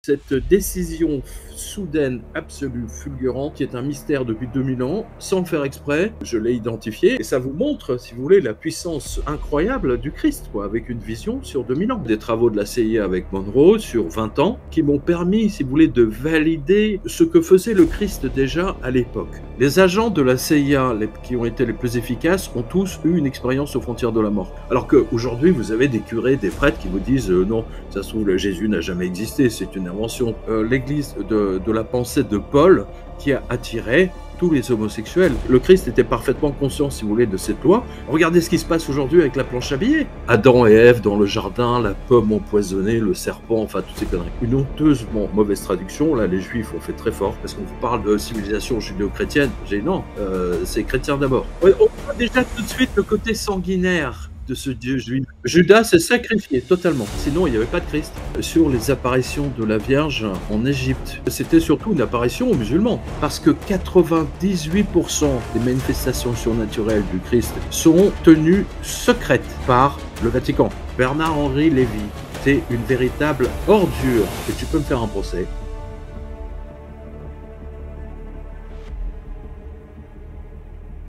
Cette décision soudaine, absolue, fulgurante, qui est un mystère depuis 2000 ans, sans le faire exprès, je l'ai identifié, et ça vous montre, si vous voulez, la puissance incroyable du Christ, quoi, avec une vision sur 2000 ans. Des travaux de la CIA avec Monroe sur 20 ans, qui m'ont permis, si vous voulez, de valider ce que faisait le Christ déjà à l'époque. Les agents de la CIA qui ont été les plus efficaces ont tous eu une expérience aux frontières de la mort. Alors qu'aujourd'hui, vous avez des curés, des prêtres qui vous disent non, ça se trouve, Jésus n'a jamais existé, c'est une invention. L'église de la pensée de Paul qui a attiré tous les homosexuels. Le Christ était parfaitement conscient, si vous voulez, de cette loi. Regardez ce qui se passe aujourd'hui avec la planche à billets. Adam et Ève dans le jardin, la pomme empoisonnée, le serpent, enfin toutes ces conneries. Une honteusement mauvaise traduction, là les juifs ont fait très fort, parce qu'on vous parle de civilisation judéo-chrétienne. J'ai dit non, c'est chrétien d'abord. On voit déjà tout de suite le côté sanguinaire de ce Dieu juif. Judas s'est sacrifié totalement, sinon il n'y avait pas de Christ. Sur les apparitions de la Vierge en Égypte, c'était surtout une apparition aux musulmans, parce que 98% des manifestations surnaturelles du Christ sont tenues secrètes par le Vatican. Bernard-Henri Lévy, c'est une véritable ordure, et tu peux me faire un procès.